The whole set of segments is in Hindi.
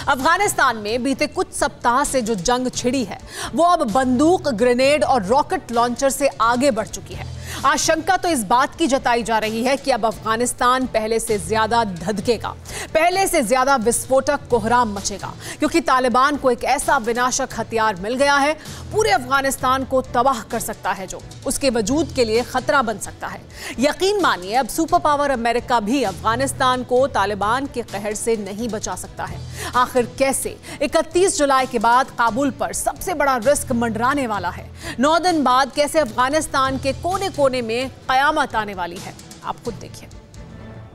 अफगानिस्तान में बीते कुछ सप्ताह से जो जंग छिड़ी है वो अब बंदूक, ग्रेनेड और रॉकेट लॉन्चर से आगे बढ़ चुकी है। आशंका तो इस बात की जताई जा रही है कि अब अफगानिस्तान पहले से ज्यादा धधकेगा, पहले से ज्यादा विस्फोटक कोहराम मचेगा, क्योंकि तालिबान को एक ऐसा विनाशक हथियार मिल गया है पूरे अफगानिस्तान को तबाह कर सकता है, जो उसके वजूद के लिए खतरा बन सकता है। यकीन मानिए, अब सुपर पावर अमेरिका भी अफगानिस्तान को तालिबान के कहर से नहीं बचा सकता है। आखिर कैसे? 31 जुलाई के बाद काबुल पर सबसे बड़ा रिस्क मंडराने वाला है। 9 दिन बाद कैसे अफगानिस्तान के कोने कोने में कयामत आने वाली है, आप खुद देखिए।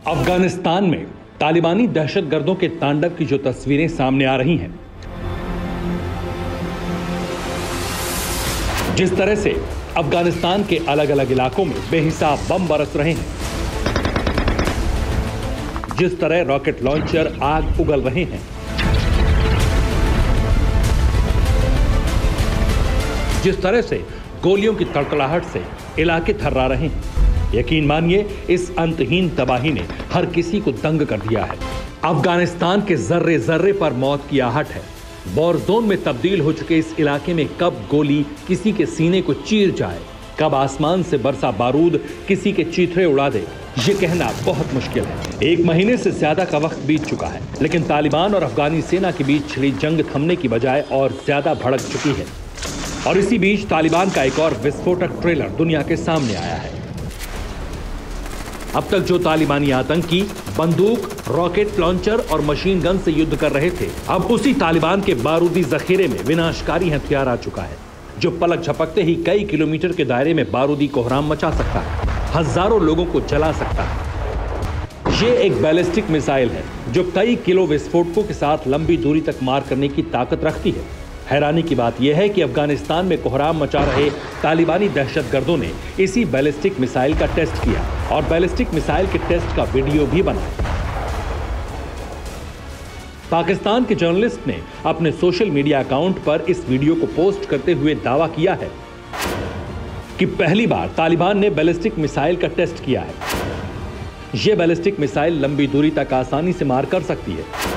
अफगानिस्तान में तालिबानी दहशतगर्दों के तांडव की जो तस्वीरें सामने आ रही हैं, जिस तरह से अफगानिस्तान के अलग अलग इलाकों में बेहिसाब बम बरस रहे हैं, जिस तरह रॉकेट लॉन्चर आग उगल रहे हैं, जिस तरह से गोलियों की तड़तड़ाहट से इलाके थर्रा रहे हैं, यकीन मानिए इस अंतहीन तबाही ने हर किसी को दंग कर दिया है। अफगानिस्तान के जर्रे जर्रे पर मौत की आहट है। वॉर जोन में तब्दील हो चुके इस इलाके में कब गोली किसी के सीने को चीर जाए, कब आसमान से बरसा बारूद किसी के चीथड़े उड़ा दे, ये कहना बहुत मुश्किल है। 1 महीने से ज्यादा का वक्त बीत चुका है, लेकिन तालिबान और अफगानी सेना के बीच छिड़ी जंग थमने की बजाय और ज्यादा भड़क चुकी है। और इसी बीच तालिबान का एक और विस्फोटक ट्रेलर दुनिया के सामने आया है। अब तक जो तालिबानी आतंकी बंदूक, रॉकेट लॉन्चर और मशीन गन से युद्ध कर रहे थे, अब उसी तालिबान के बारूदी जखीरे में विनाशकारी हथियार आ चुका है, जो पलक झपकते ही कई किलोमीटर के दायरे में बारूदी कोहराम मचा सकता है, हजारों लोगों को जला सकता है। ये एक बैलिस्टिक मिसाइल है जो कई किलो विस्फोटकों के साथ लंबी दूरी तक मार करने की ताकत रखती है। हैरानी की बात यह है कि अफगानिस्तान में कोहराम मचा रहे तालिबानी दहशतगर्दों ने इसी बैलिस्टिक मिसाइल का टेस्ट किया और बैलिस्टिक मिसाइल के टेस्ट का वीडियो भी बनाया। पाकिस्तान के जर्नलिस्ट ने अपने सोशल मीडिया अकाउंट पर इस वीडियो को पोस्ट करते हुए दावा किया है कि पहली बार तालिबान ने बैलिस्टिक मिसाइल का टेस्ट किया है। यह बैलिस्टिक मिसाइल लंबी दूरी तक आसानी से मार कर सकती है।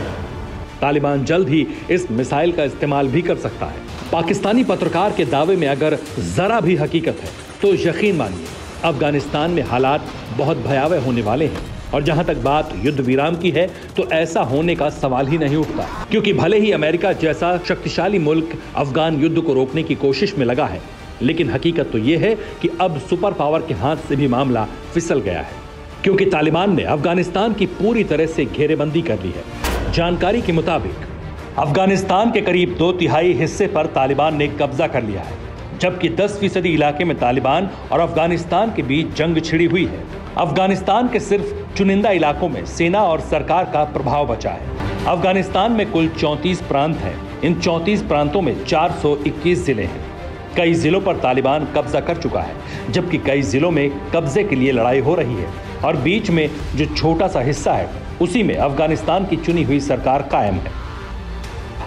तालिबान जल्द ही इस मिसाइल का इस्तेमाल भी कर सकता है। पाकिस्तानी पत्रकार के दावे में अगर जरा भी हकीकत है तो यकीन मानिए अफगानिस्तान में हालात बहुत भयावह होने वाले हैं। और जहां तक बात युद्ध विराम की है तो ऐसा होने का सवाल ही नहीं उठता, क्योंकि भले ही अमेरिका जैसा शक्तिशाली मुल्क अफगान युद्ध को रोकने की कोशिश में लगा है, लेकिन हकीकत तो यह है कि अब सुपर पावर के हाथ से भी मामला फिसल गया है, क्योंकि तालिबान ने अफगानिस्तान की पूरी तरह से घेरेबंदी कर ली है। जानकारी के मुताबिक अफगानिस्तान के करीब 2/3 हिस्से पर तालिबान ने कब्जा कर लिया है, जबकि 10% इलाके में तालिबान और अफगानिस्तान के बीच जंग छिड़ी हुई है। अफगानिस्तान के सिर्फ चुनिंदा इलाकों में सेना और सरकार का प्रभाव बचा है। अफगानिस्तान में कुल 34 प्रांत हैं। इन 34 प्रांतों में 421 जिले हैं। कई जिलों पर तालिबान कब्जा कर चुका है, जबकि कई जिलों में कब्जे के लिए लड़ाई हो रही है और बीच में जो छोटा सा हिस्सा है उसी में अफगानिस्तान की चुनी हुई सरकार कायम है।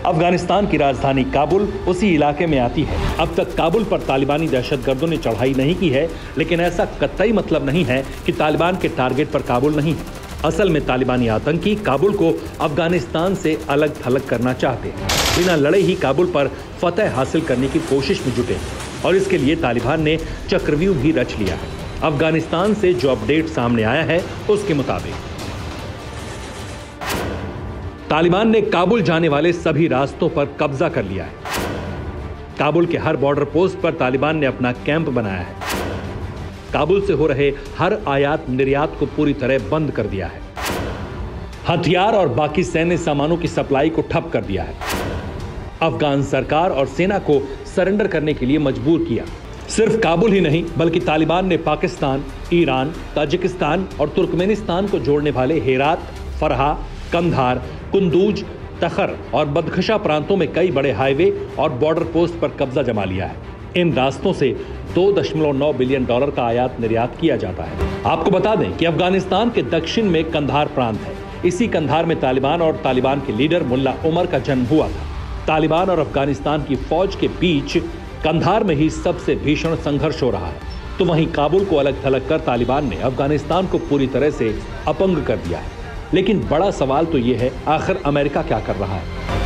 अफगानिस्तान की राजधानी काबुल उसी इलाके में आती है। अब तक काबुल पर तालिबानी दहशतगर्दों ने चढ़ाई नहीं की है, लेकिन ऐसा कतई मतलब नहीं है कि तालिबान के टारगेट पर काबुल नहीं है। असल में तालिबानी आतंकी काबुल को अफगानिस्तान से अलग थलग करना चाहते हैं। बिना लड़े ही काबुल पर फतह हासिल करने की कोशिश में जुटे हैं और इसके लिए तालिबान ने चक्रव्यूह भी रच लिया है। अफगानिस्तान से जो अपडेट सामने आया है उसके मुताबिक तालिबान ने काबुल जाने वाले सभी रास्तों पर कब्जा कर लिया है। काबुल के हर बॉर्डर पोस्ट पर तालिबान ने अपना कैंप बनाया है। काबुल से हो रहे हर आयात निर्यात को पूरी तरह बंद कर दिया है। हथियार और बाकी सैन्य सामानों की सप्लाई को ठप कर दिया है। अफगान सरकार और सेना को सरेंडर करने के लिए मजबूर किया। सिर्फ काबुल ही नहीं, बल्कि तालिबान ने पाकिस्तान, ईरान, ताजिकिस्तान और तुर्कमेनिस्तान को जोड़ने वाले हेरात, फरहा, कंधार, कुंदूज, तखर और बदखशा प्रांतों में कई बड़े हाईवे और बॉर्डर पोस्ट पर कब्जा जमा लिया है। इन रास्तों से $2.9 बिलियन का आयात निर्यात किया जाता है। आपको बता दें कि अफगानिस्तान के दक्षिण में कंधार प्रांत है। इसी कंधार में तालिबान और तालिबान के लीडर मुल्ला उमर का जन्म हुआ था। तालिबान और अफगानिस्तान की फौज के बीच कंधार में ही सबसे भीषण संघर्ष हो रहा है, तो वहीं काबुल को अलग थलग कर तालिबान ने अफगानिस्तान को पूरी तरह से अपंग कर दिया है। लेकिन बड़ा सवाल तो यह है, आखिर अमेरिका क्या कर रहा है?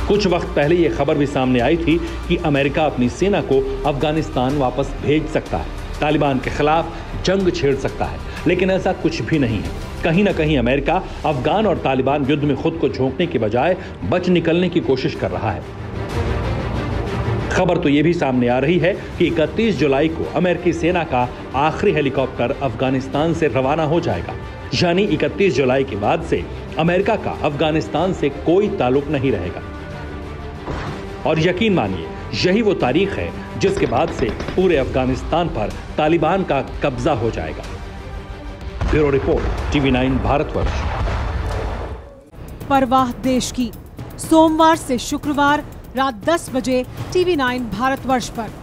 कुछ वक्त पहले यह खबर भी सामने आई थी कि अमेरिका अपनी सेना को अफगानिस्तान वापस भेज सकता है, तालिबान के खिलाफ जंग छेड़ सकता है, लेकिन ऐसा कुछ भी नहीं है। कहीं ना कहीं अमेरिका अफगान और तालिबान युद्ध में खुद को झोंकने के बजाय बच निकलने की कोशिश कर रहा है। खबर तो यह भी सामने आ रही है कि 31 जुलाई को अमेरिकी सेना का आखिरी हेलीकॉप्टर अफगानिस्तान से रवाना हो जाएगा। यानी 31 जुलाई के बाद से अमेरिका का अफगानिस्तान से कोई ताल्लुक नहीं रहेगा। और यकीन मानिए, यही वो तारीख है जिसके बाद से पूरे अफगानिस्तान पर तालिबान का कब्जा हो जाएगा। Bureau report, TV9 Bharatvarsh. परवाह देश की, सोमवार से शुक्रवार रात 10 बजे TV9 भारतवर्ष पर।